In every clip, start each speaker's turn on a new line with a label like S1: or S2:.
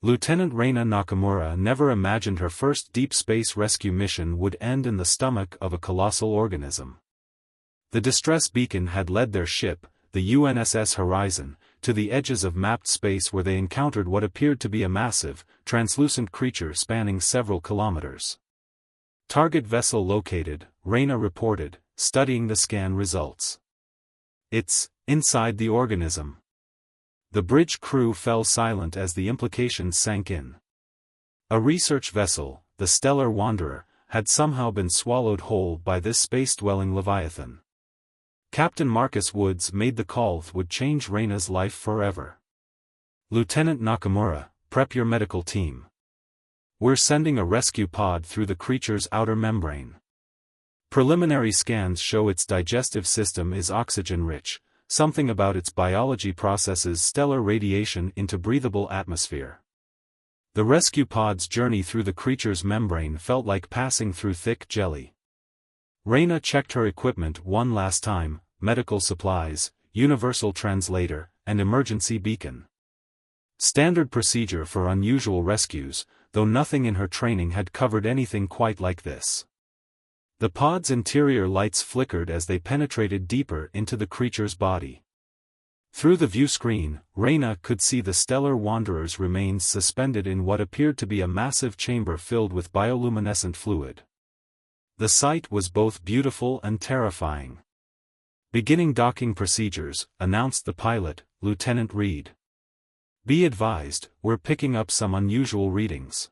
S1: Lieutenant Reina Nakamura never imagined her first deep space rescue mission would end in the stomach of a colossal organism. The distress beacon had led their ship, the UNSS Horizon, to the edges of mapped space where they encountered what appeared to be a massive, translucent creature spanning several kilometers. Target vessel located, Reina reported, studying the scan results. It's inside the organism. The bridge crew fell silent as the implications sank in. A research vessel, the Stellar Wanderer, had somehow been swallowed whole by this space-dwelling leviathan. Captain Marcus Woods made the call would change Reina's life forever. Lieutenant Nakamura, prep your medical team. We're sending a rescue pod through the creature's outer membrane. Preliminary scans show its digestive system is oxygen-rich, something about its biology processes stellar radiation into breathable atmosphere. The rescue pod's journey through the creature's membrane felt like passing through thick jelly. Reina checked her equipment one last time: medical supplies, universal translator, and emergency beacon. Standard procedure for unusual rescues, though nothing in her training had covered anything quite like this. The pod's interior lights flickered as they penetrated deeper into the creature's body. Through the view screen, Reina could see the Stellar Wanderer's remains suspended in what appeared to be a massive chamber filled with bioluminescent fluid. The sight was both beautiful and terrifying. "Beginning docking procedures," announced the pilot, Lieutenant Reed. "Be advised, we're picking up some unusual readings.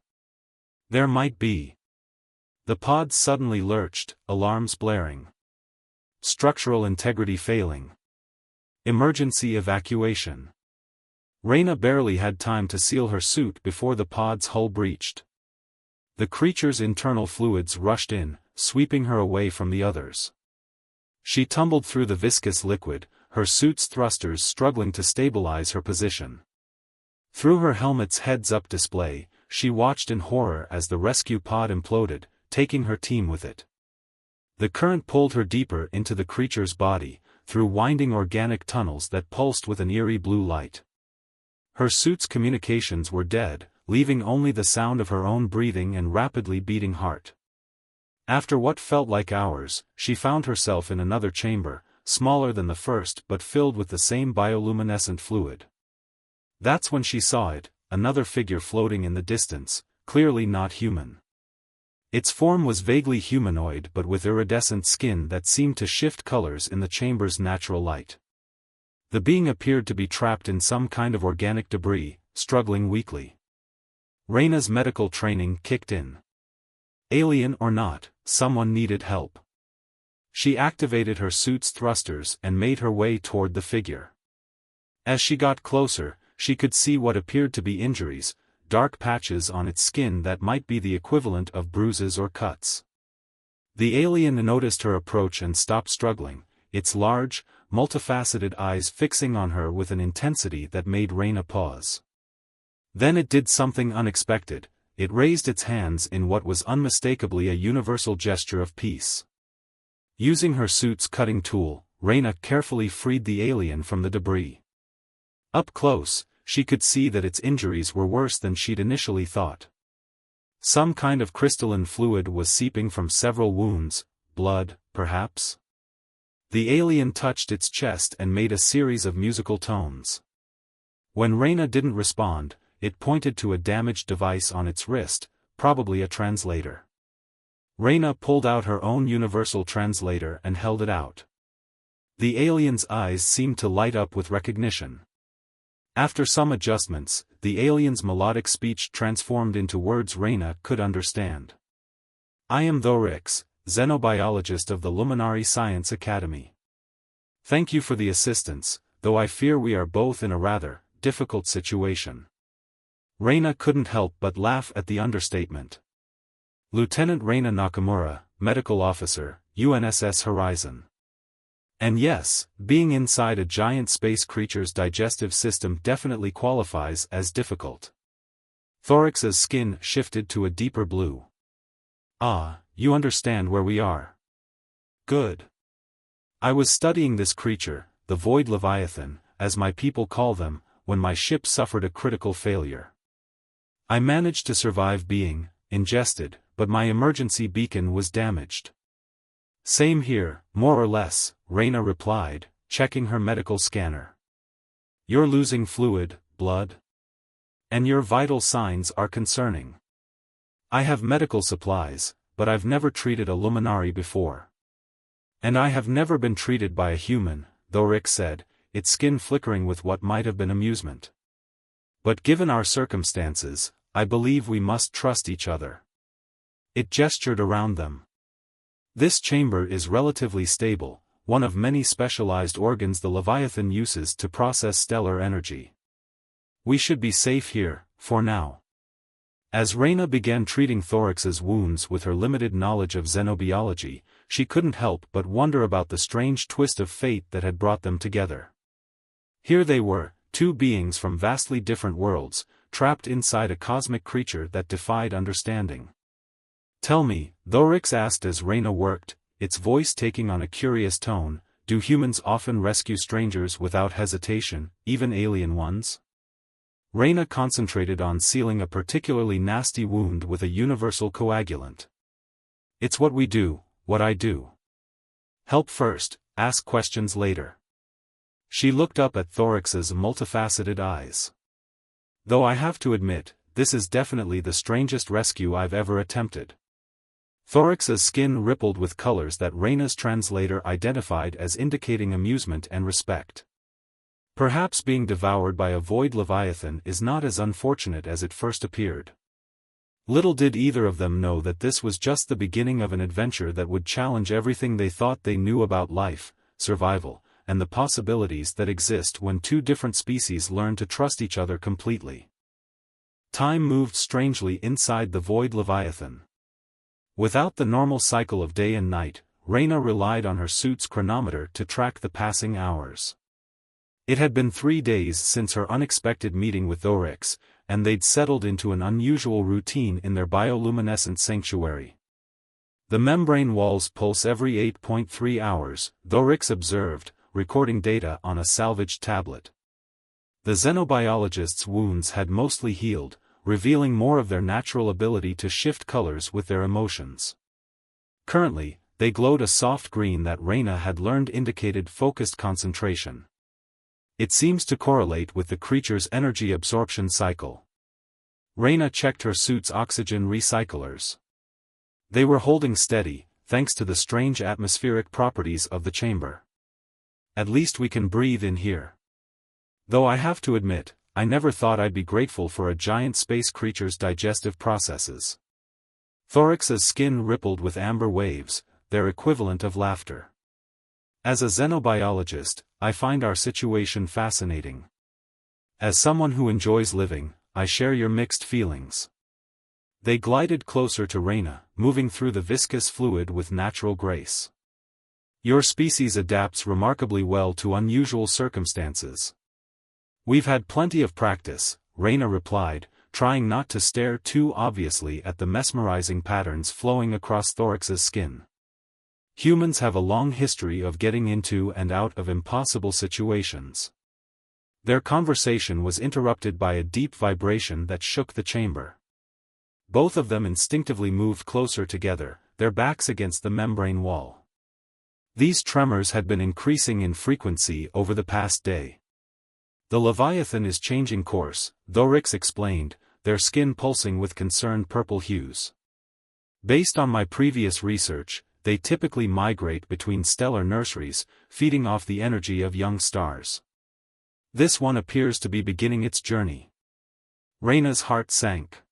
S1: There might be." The pod suddenly lurched, alarms blaring. Structural integrity failing. Emergency evacuation. Reina barely had time to seal her suit before the pod's hull breached. The creature's internal fluids rushed in, sweeping her away from the others. She tumbled through the viscous liquid, her suit's thrusters struggling to stabilize her position. Through her helmet's heads-up display, she watched in horror as the rescue pod imploded, taking her team with it. The current pulled her deeper into the creature's body, through winding organic tunnels that pulsed with an eerie blue light. Her suit's communications were dead, leaving only the sound of her own breathing and rapidly beating heart. After what felt like hours, she found herself in another chamber, smaller than the first but filled with the same bioluminescent fluid. That's when she saw it, another figure floating in the distance, clearly not human. Its form was vaguely humanoid but with iridescent skin that seemed to shift colors in the chamber's natural light. The being appeared to be trapped in some kind of organic debris, struggling weakly. Reina's medical training kicked in. Alien or not, someone needed help. She activated her suit's thrusters and made her way toward the figure. As she got closer, she could see what appeared to be injuries, dark patches on its skin that might be the equivalent of bruises or cuts. The alien noticed her approach and stopped struggling, its large, multifaceted eyes fixing on her with an intensity that made Reina pause. Then it did something unexpected. It raised its hands in what was unmistakably a universal gesture of peace. Using her suit's cutting tool, Reina carefully freed the alien from the debris. Up close, she could see that its injuries were worse than she'd initially thought. Some kind of crystalline fluid was seeping from several wounds, blood, perhaps? The alien touched its chest and made a series of musical tones. When Reina didn't respond, it pointed to a damaged device on its wrist, probably a translator. Reina pulled out her own universal translator and held it out. The alien's eyes seemed to light up with recognition. After some adjustments, the alien's melodic speech transformed into words Reina could understand. "I am Thorix, xenobiologist of the Luminary Science Academy. Thank you for the assistance, though I fear we are both in a rather difficult situation." Reina couldn't help but laugh at the understatement. Lieutenant Reina Nakamura, medical officer, UNSS Horizon. And yes, being inside a giant space creature's digestive system definitely qualifies as difficult. Thorix's skin shifted to a deeper blue. "Ah, you understand where we are. Good. I was studying this creature, the Void Leviathan, as my people call them, when my ship suffered a critical failure. I managed to survive being ingested, but my emergency beacon was damaged. Same here, more or less, Reyna replied, checking her medical scanner. You're losing fluid, blood. And your vital signs are concerning. I have medical supplies, but I've never treated a luminary before. And I have never been treated by a human, Thorik said, its skin flickering with what might have been amusement. But given our circumstances, I believe we must trust each other. It gestured around them. This chamber is relatively stable, one of many specialized organs the Leviathan uses to process stellar energy. We should be safe here, for now. As Reyna began treating Thorix's wounds with her limited knowledge of xenobiology, she couldn't help but wonder about the strange twist of fate that had brought them together. Here they were, two beings from vastly different worlds, trapped inside a cosmic creature that defied understanding. Tell me, Thorix asked as Reyna worked, its voice taking on a curious tone, do humans often rescue strangers without hesitation, even alien ones? Reyna concentrated on sealing a particularly nasty wound with a universal coagulant. It's what we do, what I do. Help first, ask questions later. She looked up at Thorix's multifaceted eyes. Though I have to admit, this is definitely the strangest rescue I've ever attempted. Thorix's skin rippled with colors that Reyna's translator identified as indicating amusement and respect. Perhaps being devoured by a void leviathan is not as unfortunate as it first appeared. Little did either of them know that this was just the beginning of an adventure that would challenge everything they thought they knew about life, survival, and the possibilities that exist when two different species learn to trust each other completely. Time moved strangely inside the void leviathan. Without the normal cycle of day and night, Reyna relied on her suit's chronometer to track the passing hours. It had been 3 days since her unexpected meeting with Thorix, and they'd settled into an unusual routine in their bioluminescent sanctuary. The membrane walls pulse every 8.3 hours, Thorix observed, recording data on a salvaged tablet. The xenobiologist's wounds had mostly healed, revealing more of their natural ability to shift colors with their emotions. Currently, they glowed a soft green that Reyna had learned indicated focused concentration. It seems to correlate with the creature's energy absorption cycle. Reyna checked her suit's oxygen recyclers. They were holding steady, thanks to the strange atmospheric properties of the chamber. At least we can breathe in here. Though I have to admit, I never thought I'd be grateful for a giant space creature's digestive processes. Thorix's skin rippled with amber waves, their equivalent of laughter. As a xenobiologist, I find our situation fascinating. As someone who enjoys living, I share your mixed feelings. They glided closer to Reyna, moving through the viscous fluid with natural grace. Your species adapts remarkably well to unusual circumstances. We've had plenty of practice, Reyna replied, trying not to stare too obviously at the mesmerizing patterns flowing across Thorix's skin. Humans have a long history of getting into and out of impossible situations. Their conversation was interrupted by a deep vibration that shook the chamber. Both of them instinctively moved closer together, their backs against the membrane wall. These tremors had been increasing in frequency over the past day. The Leviathan is changing course, Thorix explained, their skin pulsing with concerned purple hues. Based on my previous research, they typically migrate between stellar nurseries, feeding off the energy of young stars. This one appears to be beginning its journey. Reyna's heart sank.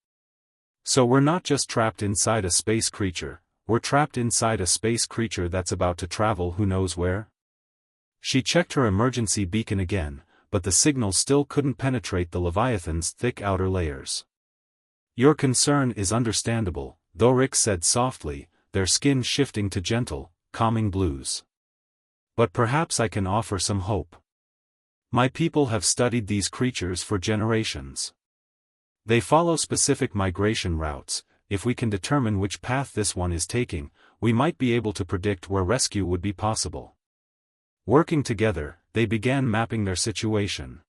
S1: So we're not just trapped inside a space creature, we're trapped inside a space creature that's about to travel who knows where? She checked her emergency beacon again, but the signal still couldn't penetrate the Leviathan's thick outer layers. Your concern is understandable, Thorix said softly, their skin shifting to gentle, calming blues. But perhaps I can offer some hope. My people have studied these creatures for generations. They follow specific migration routes. If we can determine which path this one is taking, we might be able to predict where rescue would be possible. Working together, they began mapping their situation.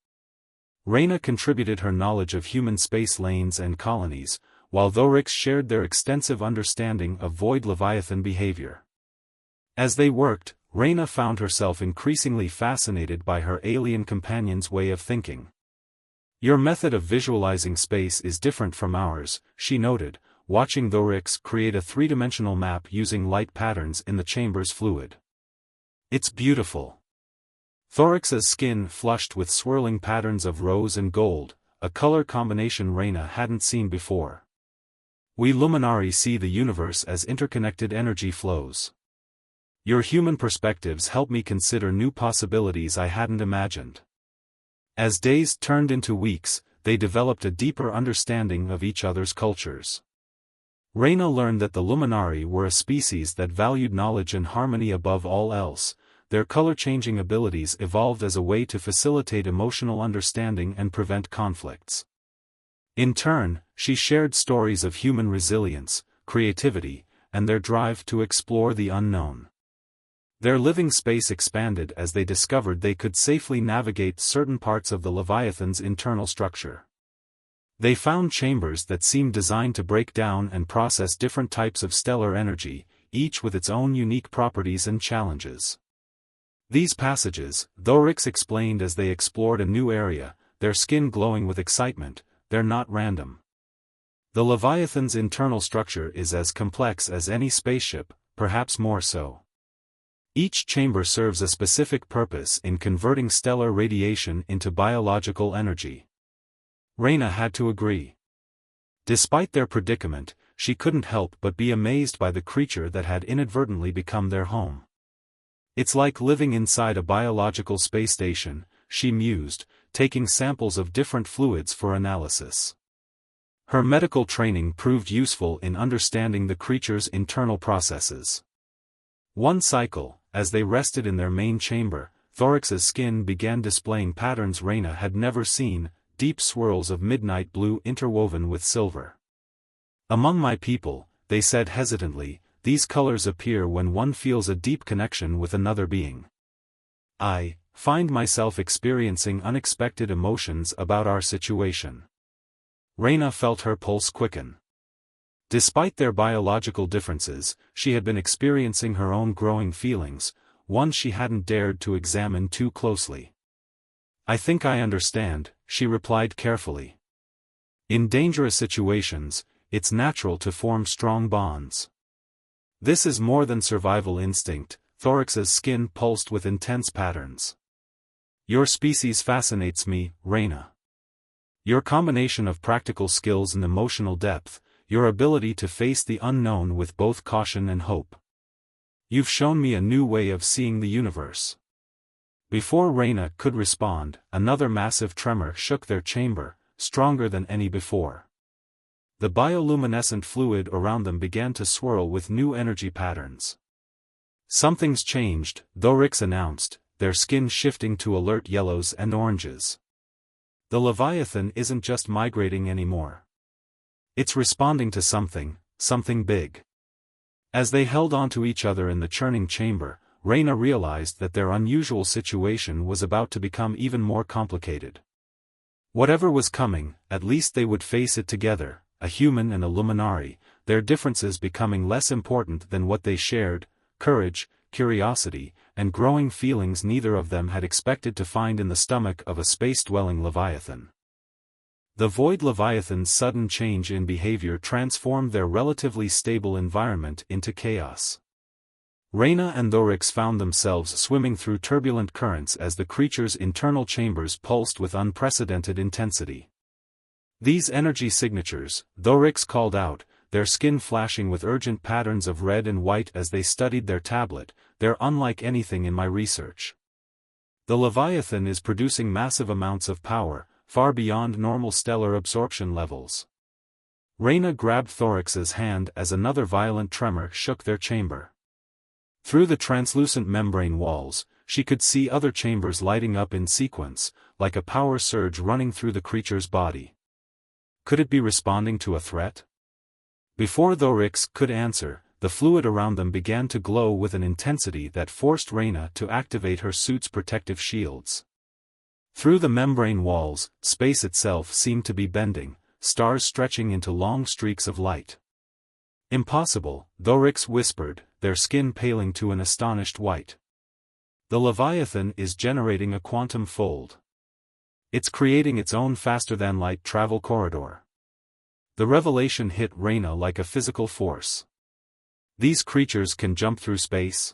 S1: Reyna contributed her knowledge of human space lanes and colonies, while Thorix shared their extensive understanding of void leviathan behavior. As they worked, Reyna found herself increasingly fascinated by her alien companion's way of thinking. "Your method of visualizing space is different from ours," she noted, watching Thorix create a three-dimensional map using light patterns in the chamber's fluid. "It's beautiful." Thorix's skin flushed with swirling patterns of rose and gold, a color combination Reyna hadn't seen before. "We Luminari see the universe as interconnected energy flows. Your human perspectives help me consider new possibilities I hadn't imagined." As days turned into weeks, they developed a deeper understanding of each other's cultures. Reyna learned that the Luminari were a species that valued knowledge and harmony above all else. Their color-changing abilities evolved as a way to facilitate emotional understanding and prevent conflicts. In turn, she shared stories of human resilience, creativity, and their drive to explore the unknown. Their living space expanded as they discovered they could safely navigate certain parts of the Leviathan's internal structure. They found chambers that seemed designed to break down and process different types of stellar energy, each with its own unique properties and challenges. "These passages," Thorix explained as they explored a new area, their skin glowing with excitement, "they're not random. The Leviathan's internal structure is as complex as any spaceship, perhaps more so. Each chamber serves a specific purpose in converting stellar radiation into biological energy." Reyna had to agree. Despite their predicament, she couldn't help but be amazed by the creature that had inadvertently become their home. "It's like living inside a biological space station," she mused, taking samples of different fluids for analysis. Her medical training proved useful in understanding the creature's internal processes. One cycle, as they rested in their main chamber, Thorix's skin began displaying patterns Reyna had never seen, deep swirls of midnight blue interwoven with silver. "Among my people," they said hesitantly, "these colors appear when one feels a deep connection with another being. I find myself experiencing unexpected emotions about our situation." Reyna felt her pulse quicken. Despite their biological differences, she had been experiencing her own growing feelings, ones she hadn't dared to examine too closely. "I think I understand," she replied carefully. "In dangerous situations, it's natural to form strong bonds. This is more than survival instinct." Thorix's skin pulsed with intense patterns. "Your species fascinates me, Reyna. Your combination of practical skills and emotional depth, your ability to face the unknown with both caution and hope. You've shown me a new way of seeing the universe." Before Reyna could respond, another massive tremor shook their chamber, stronger than any before. The bioluminescent fluid around them began to swirl with new energy patterns. "Something's changed," Thorix announced, their skin shifting to alert yellows and oranges. "The Leviathan isn't just migrating anymore. It's responding to something big." As they held onto each other in the churning chamber, Reyna realized that their unusual situation was about to become even more complicated. Whatever was coming, at least they would face it together, a human and a Luminari, their differences becoming less important than what they shared: courage, curiosity, and growing feelings neither of them had expected to find in the stomach of a space-dwelling Leviathan. The Void Leviathan's sudden change in behavior transformed their relatively stable environment into chaos. Reyna and Thorix found themselves swimming through turbulent currents as the creature's internal chambers pulsed with unprecedented intensity. "These energy signatures," Thorix called out, their skin flashing with urgent patterns of red and white as they studied their tablet, "they're unlike anything in my research. The Leviathan is producing massive amounts of power, far beyond normal stellar absorption levels." Reyna grabbed Thorix's hand as another violent tremor shook their chamber. Through the translucent membrane walls, she could see other chambers lighting up in sequence, like a power surge running through the creature's body. Could it be responding to a threat? Before Thorix could answer, the fluid around them began to glow with an intensity that forced Reyna to activate her suit's protective shields. Through the membrane walls, space itself seemed to be bending, stars stretching into long streaks of light. Impossible, Thorix whispered, their skin paling to an astonished white. The Leviathan is generating a quantum fold. It's creating its own faster-than-light travel corridor. The revelation hit Reyna like a physical force. These creatures can jump through space?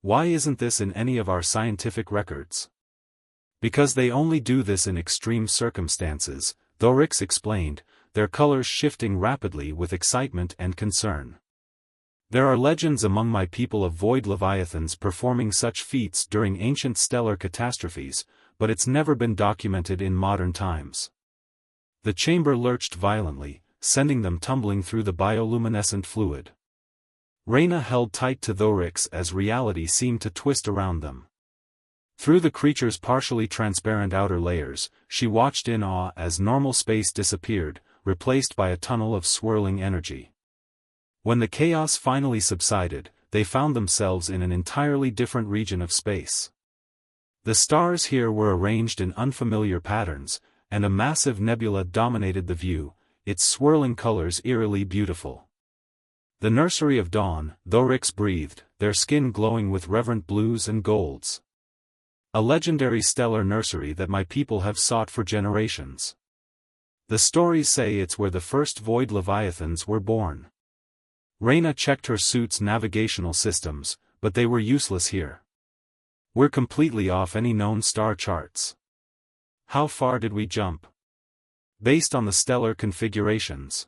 S1: Why isn't this in any of our scientific records? Because they only do this in extreme circumstances, Thorix explained, their colors shifting rapidly with excitement and concern. There are legends among my people of void leviathans performing such feats during ancient stellar catastrophes, but it's never been documented in modern times. The chamber lurched violently, sending them tumbling through the bioluminescent fluid. Reyna held tight to Thorix as reality seemed to twist around them. Through the creature's partially transparent outer layers, she watched in awe as normal space disappeared, replaced by a tunnel of swirling energy. When the chaos finally subsided, they found themselves in an entirely different region of space. The stars here were arranged in unfamiliar patterns, and a massive nebula dominated the view, its swirling colors eerily beautiful. The nursery of dawn, Thorix breathed, their skin glowing with reverent blues and golds. A legendary stellar nursery that my people have sought for generations. The stories say it's where the first void leviathans were born. Reyna checked her suit's navigational systems, but they were useless here. We're completely off any known star charts. How far did we jump? Based on the stellar configurations.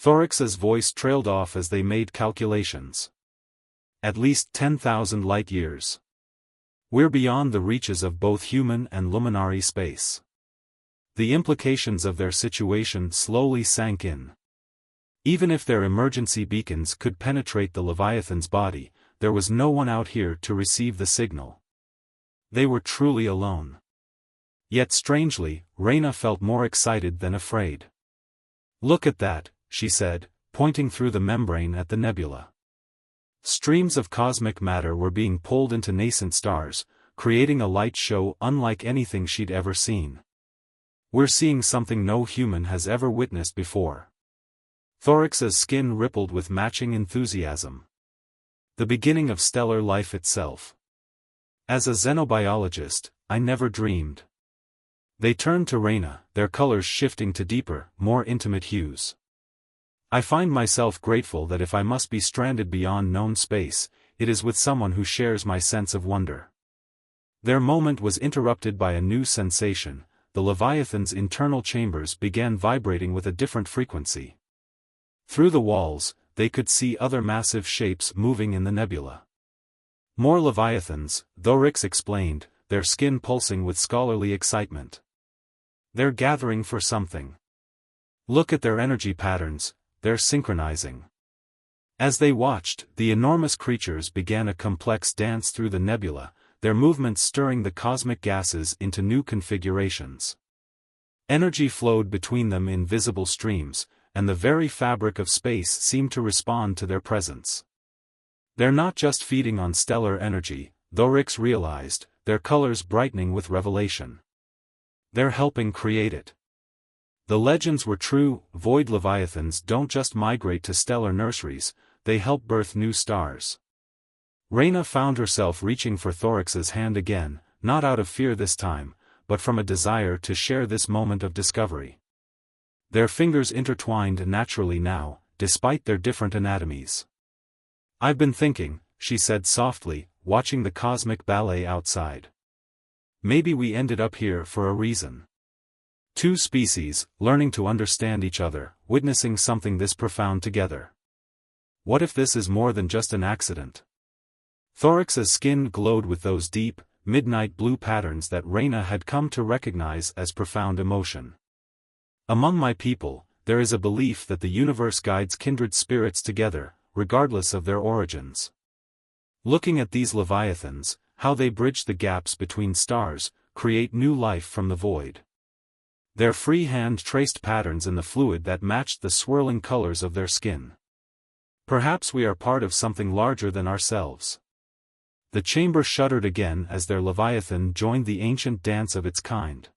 S1: Thorix's voice trailed off as they made calculations. At least 10,000 light-years. We're beyond the reaches of both human and luminary space. The implications of their situation slowly sank in. Even if their emergency beacons could penetrate the Leviathan's body, there was no one out here to receive the signal. They were truly alone. Yet strangely, Reyna felt more excited than afraid. Look at that, she said, pointing through the membrane at the nebula. Streams of cosmic matter were being pulled into nascent stars, creating a light show unlike anything she'd ever seen. We're seeing something no human has ever witnessed before. Thorix's skin rippled with matching enthusiasm. The beginning of stellar life itself. As a xenobiologist, I never dreamed. They turned to Reyna, their colors shifting to deeper, more intimate hues. I find myself grateful that if I must be stranded beyond known space, it is with someone who shares my sense of wonder. Their moment was interrupted by a new sensation. The Leviathan's internal chambers began vibrating with a different frequency. Through the walls, they could see other massive shapes moving in the nebula. More Leviathans, Thorix explained, their skin pulsing with scholarly excitement. They're gathering for something. Look at their energy patterns, they're synchronizing. As they watched, the enormous creatures began a complex dance through the nebula, their movements stirring the cosmic gases into new configurations. Energy flowed between them in visible streams, and the very fabric of space seemed to respond to their presence. They're not just feeding on stellar energy, Thorix realized, their colors brightening with revelation. They're helping create it. The legends were true, void leviathans don't just migrate to stellar nurseries, they help birth new stars. Reyna found herself reaching for Thorix's hand again, not out of fear this time, but from a desire to share this moment of discovery. Their fingers intertwined naturally now, despite their different anatomies. I've been thinking, she said softly, watching the cosmic ballet outside. Maybe we ended up here for a reason. Two species, learning to understand each other, witnessing something this profound together. What if this is more than just an accident? Thorix's skin glowed with those deep, midnight blue patterns that Reyna had come to recognize as profound emotion. Among my people, there is a belief that the universe guides kindred spirits together, regardless of their origins. Looking at these leviathans, how they bridge the gaps between stars, create new life from the void. Their free hand traced patterns in the fluid that matched the swirling colors of their skin. Perhaps we are part of something larger than ourselves. The chamber shuddered again as their Leviathan joined the ancient dance of its kind.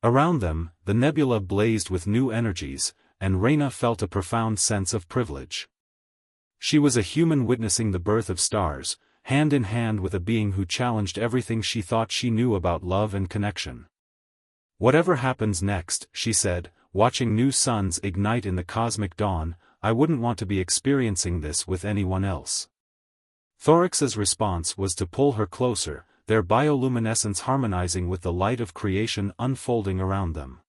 S1: Around them, the nebula blazed with new energies, and Reyna felt a profound sense of privilege. She was a human witnessing the birth of stars, hand in hand with a being who challenged everything she thought she knew about love and connection. "Whatever happens next," she said, watching new suns ignite in the cosmic dawn, "I wouldn't want to be experiencing this with anyone else." Thorax's response was to pull her closer, their bioluminescence harmonizing with the light of creation unfolding around them.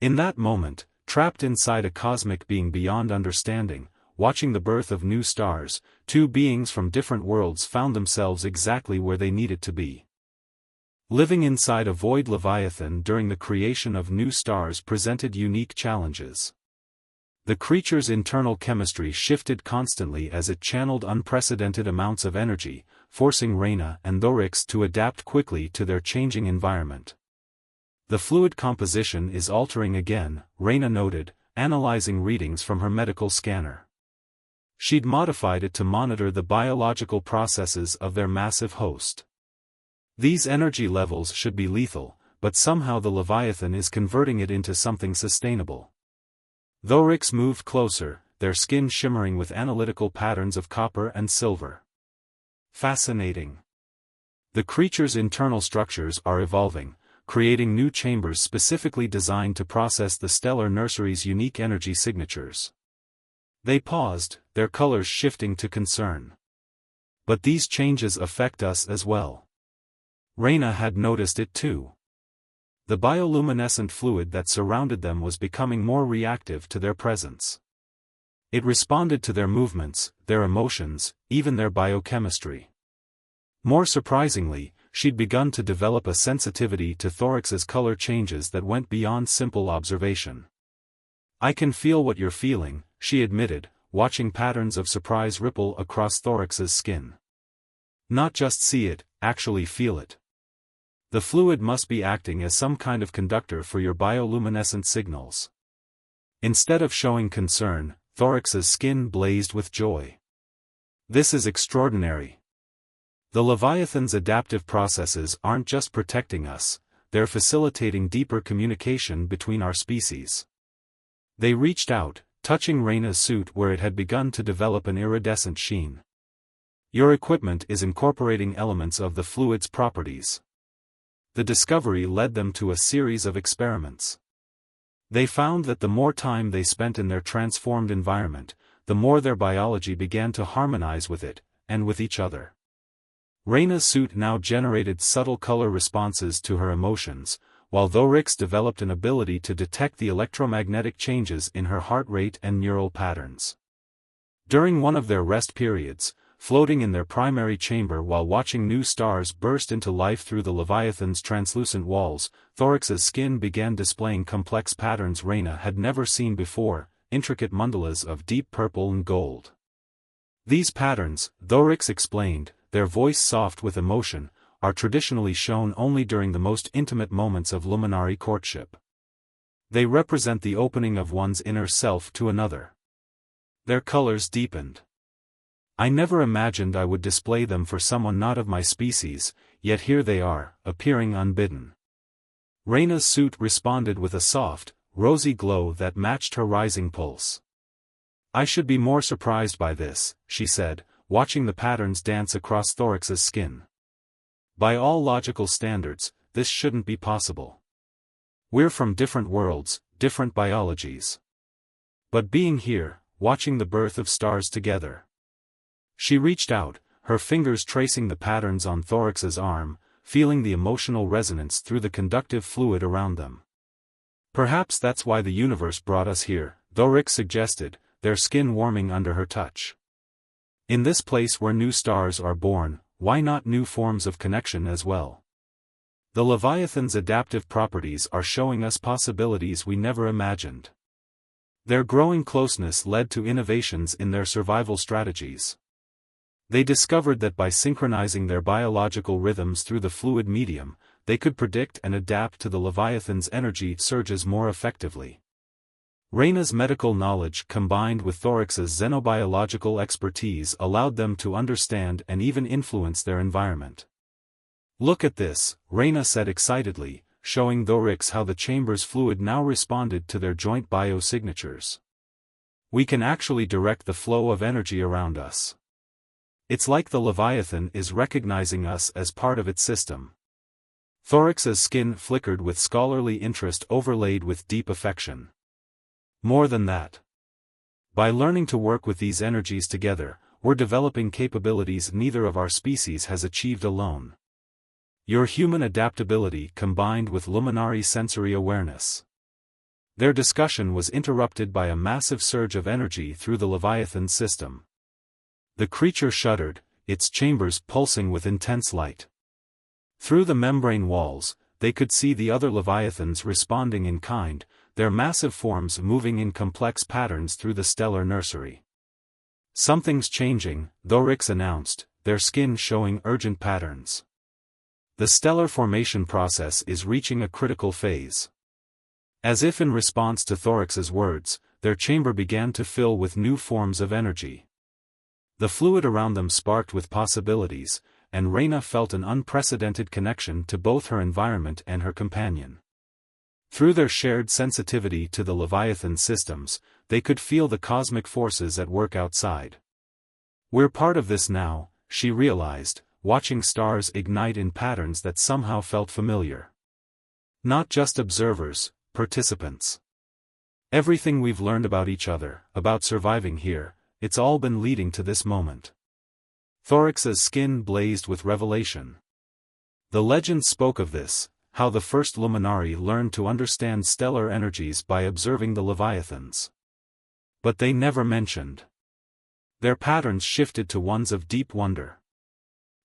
S1: In that moment, trapped inside a cosmic being beyond understanding, watching the birth of new stars, two beings from different worlds found themselves exactly where they needed to be. Living inside a void Leviathan during the creation of new stars presented unique challenges. The creature's internal chemistry shifted constantly as it channeled unprecedented amounts of energy, forcing Reyna and Thorax to adapt quickly to their changing environment. "The fluid composition is altering again," Reyna noted, analyzing readings from her medical scanner. She'd modified it to monitor the biological processes of their massive host. These energy levels should be lethal, but somehow the Leviathan is converting it into something sustainable. Thorax moved closer, their skin shimmering with analytical patterns of copper and silver. "Fascinating. The creature's internal structures are evolving, creating new chambers specifically designed to process the stellar nursery's unique energy signatures." They paused, their colors shifting to concern. "But these changes affect us as well." Reyna had noticed it too. The bioluminescent fluid that surrounded them was becoming more reactive to their presence. It responded to their movements, their emotions, even their biochemistry. More surprisingly, she'd begun to develop a sensitivity to Thorax's color changes that went beyond simple observation. "I can feel what you're feeling," she admitted, watching patterns of surprise ripple across Thorax's skin. "Not just see it, actually feel it. The fluid must be acting as some kind of conductor for your bioluminescent signals." Instead of showing concern, Thorax's skin blazed with joy. "This is extraordinary. The Leviathan's adaptive processes aren't just protecting us, they're facilitating deeper communication between our species." They reached out, touching Reyna's suit where it had begun to develop an iridescent sheen. "Your equipment is incorporating elements of the fluid's properties." The discovery led them to a series of experiments. They found that the more time they spent in their transformed environment, the more their biology began to harmonize with it, and with each other. Reyna's suit now generated subtle color responses to her emotions, while Thorax developed an ability to detect the electromagnetic changes in her heart rate and neural patterns. During one of their rest periods, floating in their primary chamber while watching new stars burst into life through the Leviathan's translucent walls, Thorax's skin began displaying complex patterns Reyna had never seen before, intricate mandalas of deep purple and gold. "These patterns," Thorax explained, their voice soft with emotion, "are traditionally shown only during the most intimate moments of luminary courtship. They represent the opening of one's inner self to another." Their colors deepened. "I never imagined I would display them for someone not of my species, yet here they are, appearing unbidden." Reyna's suit responded with a soft, rosy glow that matched her rising pulse. "I should be more surprised by this," she said, watching the patterns dance across Thorax's skin. "By all logical standards, this shouldn't be possible. We're from different worlds, different biologies. But being here, watching the birth of stars together." She reached out, her fingers tracing the patterns on Thorax's arm, feeling the emotional resonance through the conductive fluid around them. "Perhaps that's why the universe brought us here," Thorax suggested, their skin warming under her touch. "In this place where new stars are born, why not new forms of connection as well? The Leviathan's adaptive properties are showing us possibilities we never imagined." Their growing closeness led to innovations in their survival strategies. They discovered that by synchronizing their biological rhythms through the fluid medium, they could predict and adapt to the Leviathan's energy surges more effectively. Reyna's medical knowledge combined with Thorax's xenobiological expertise allowed them to understand and even influence their environment. "Look at this," Reyna said excitedly, showing Thorax how the chamber's fluid now responded to their joint biosignatures. "We can actually direct the flow of energy around us. It's like the Leviathan is recognizing us as part of its system." Thorax's skin flickered with scholarly interest overlaid with deep affection. "More than that. By learning to work with these energies together, we're developing capabilities neither of our species has achieved alone. Your human adaptability combined with luminary sensory awareness." Their discussion was interrupted by a massive surge of energy through the Leviathan's system. The creature shuddered, its chambers pulsing with intense light. Through the membrane walls, they could see the other Leviathans responding in kind, their massive forms moving in complex patterns through the stellar nursery. "Something's changing," Thorax announced, their skin showing urgent patterns. "The stellar formation process is reaching a critical phase." As if in response to Thorax's words, their chamber began to fill with new forms of energy. The fluid around them sparked with possibilities, and Reyna felt an unprecedented connection to both her environment and her companion. Through their shared sensitivity to the Leviathan systems, they could feel the cosmic forces at work outside. "We're part of this now," she realized, watching stars ignite in patterns that somehow felt familiar. "Not just observers, participants. Everything we've learned about each other, about surviving here, it's all been leading to this moment." Thorax's skin blazed with revelation. The legend spoke of this, how the first luminari learned to understand stellar energies by observing the Leviathans. But they never mentioned. Their patterns shifted to ones of deep wonder.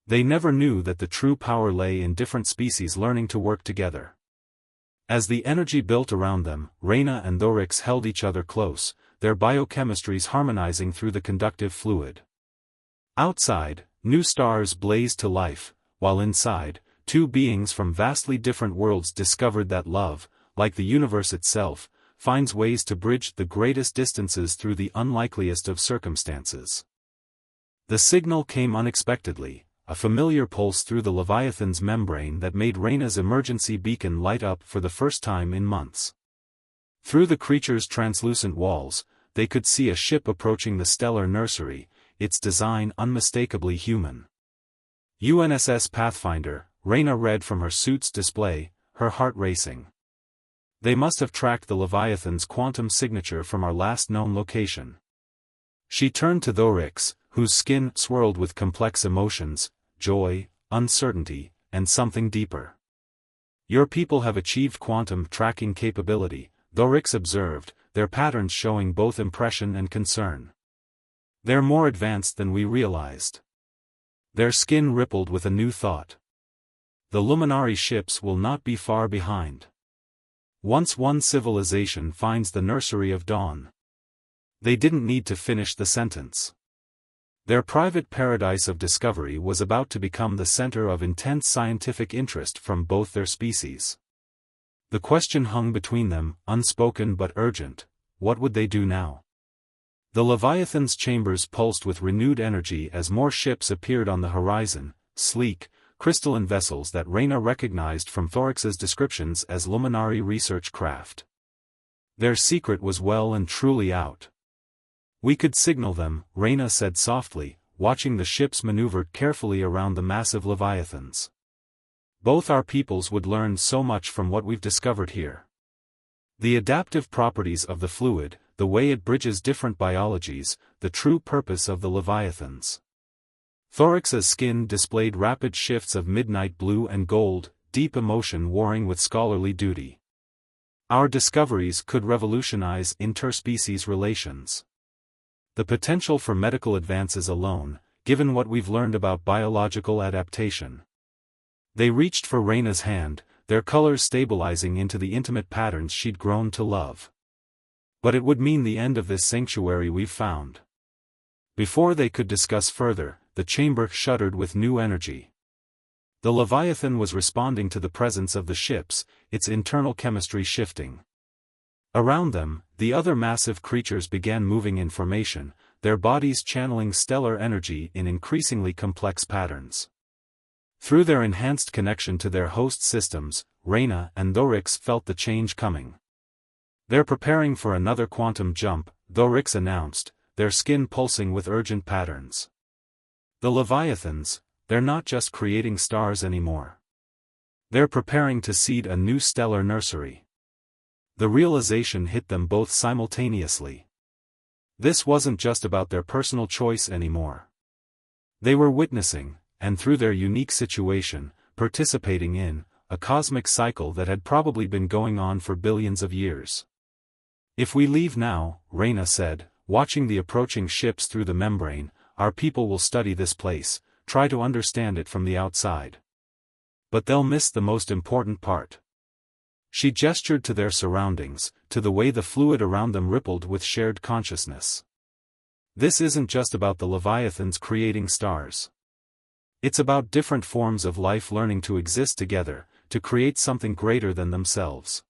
S1: They never knew that the true power lay in different species learning to work together. As the energy built around them, Reyna and Thorax held each other close, their biochemistries harmonizing through the conductive fluid. Outside, new stars blazed to life, while inside, two beings from vastly different worlds discovered that love, like the universe itself, finds ways to bridge the greatest distances through the unlikeliest of circumstances. The signal came unexpectedly, a familiar pulse through the Leviathan's membrane that made Reyna's emergency beacon light up for the first time in months. Through the creature's translucent walls, they could see a ship approaching the stellar nursery, its design unmistakably human. "UNSS Pathfinder," Reyna read from her suit's display, her heart racing. "They must have tracked the Leviathan's quantum signature from our last known location." She turned to Thorax, whose skin swirled with complex emotions, joy, uncertainty, and something deeper. "Your people have achieved quantum tracking capability," Thorax observed, their patterns showing both impression and concern. "They're more advanced than we realized." Their skin rippled with a new thought. The luminary ships will not be far behind. Once one civilization finds the nursery of dawn. They didn't need to finish the sentence. Their private paradise of discovery was about to become the center of intense scientific interest from both their species. The question hung between them, unspoken but urgent: what would they do now? The Leviathan's chambers pulsed with renewed energy as more ships appeared on the horizon, sleek, crystalline vessels that Reyna recognized from Thorax's descriptions as luminary research craft. Their secret was well and truly out. "We could signal them," Reyna said softly, watching the ships maneuver carefully around the massive Leviathans. "Both our peoples would learn so much from what we've discovered here. The adaptive properties of the fluid, the way it bridges different biologies, the true purpose of the Leviathans." Thorax's skin displayed rapid shifts of midnight blue and gold, deep emotion warring with scholarly duty. "Our discoveries could revolutionize interspecies relations. The potential for medical advances alone, given what we've learned about biological adaptation." They reached for Reyna's hand, their colors stabilizing into the intimate patterns she'd grown to love. "But it would mean the end of this sanctuary we've found." Before they could discuss further, the chamber shuddered with new energy. The Leviathan was responding to the presence of the ships, its internal chemistry shifting. Around them, the other massive creatures began moving in formation, their bodies channeling stellar energy in increasingly complex patterns. Through their enhanced connection to their host systems, Reyna and Thorix felt the change coming. "They're preparing for another quantum jump," Thorix announced, their skin pulsing with urgent patterns. "The Leviathans, they're not just creating stars anymore. They're preparing to seed a new stellar nursery." The realization hit them both simultaneously. This wasn't just about their personal choice anymore. They were witnessing, and through their unique situation, participating in, a cosmic cycle that had probably been going on for billions of years. "If we leave now," Reyna said, watching the approaching ships through the membrane, "our people will study this place, try to understand it from the outside. But they'll miss the most important part." She gestured to their surroundings, to the way the fluid around them rippled with shared consciousness. "This isn't just about the Leviathans creating stars. It's about different forms of life learning to exist together, to create something greater than themselves."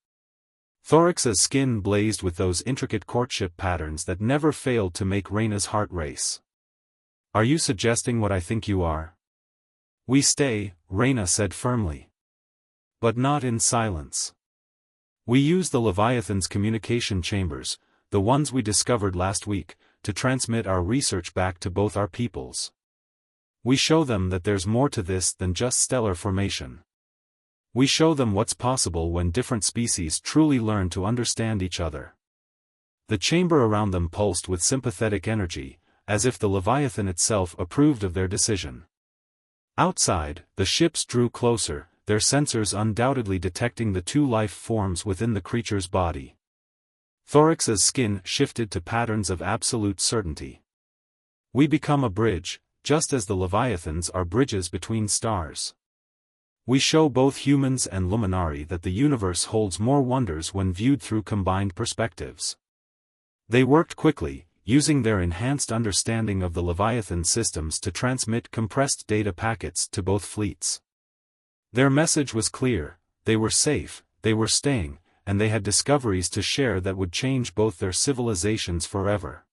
S1: Thorix's skin blazed with those intricate courtship patterns that never failed to make Reyna's heart race. "Are you suggesting what I think you are?" "We stay," Reyna said firmly. "But not in silence. We use the Leviathan's communication chambers, the ones we discovered last week, to transmit our research back to both our peoples. We show them that there's more to this than just stellar formation. We show them what's possible when different species truly learn to understand each other." The chamber around them pulsed with sympathetic energy, as if the Leviathan itself approved of their decision. Outside, the ships drew closer, their sensors undoubtedly detecting the two life forms within the creature's body. Thorix's skin shifted to patterns of absolute certainty. "We become a bridge, just as the Leviathans are bridges between stars. We show both humans and Luminari that the universe holds more wonders when viewed through combined perspectives." They worked quickly, using their enhanced understanding of the Leviathan systems to transmit compressed data packets to both fleets. Their message was clear: they were safe, they were staying, and they had discoveries to share that would change both their civilizations forever.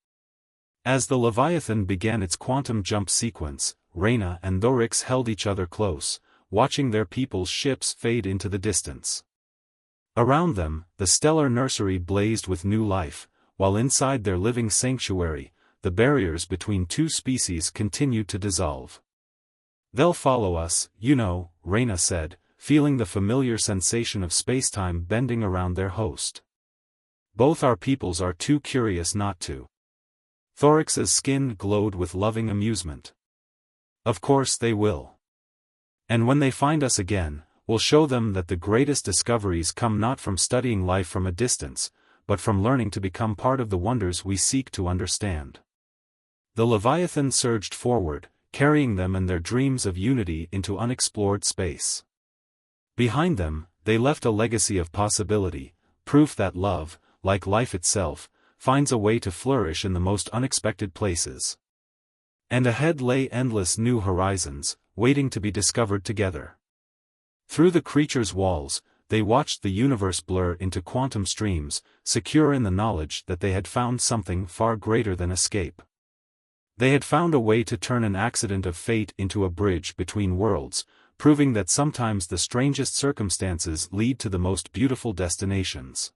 S1: As the Leviathan began its quantum jump sequence, Reyna and Thorix held each other close, watching their people's ships fade into the distance. Around them, the stellar nursery blazed with new life, while inside their living sanctuary, the barriers between two species continued to dissolve. "They'll follow us, you know," Reyna said, feeling the familiar sensation of spacetime bending around their host. "Both our peoples are too curious not to." Thorix's skin glowed with loving amusement. "Of course they will. And when they find us again, we'll show them that the greatest discoveries come not from studying life from a distance, but from learning to become part of the wonders we seek to understand." The Leviathan surged forward, carrying them and their dreams of unity into unexplored space. Behind them, they left a legacy of possibility, proof that love, like life itself, finds a way to flourish in the most unexpected places. And ahead lay endless new horizons, waiting to be discovered together. Through the creature's walls, they watched the universe blur into quantum streams, secure in the knowledge that they had found something far greater than escape. They had found a way to turn an accident of fate into a bridge between worlds, proving that sometimes the strangest circumstances lead to the most beautiful destinations.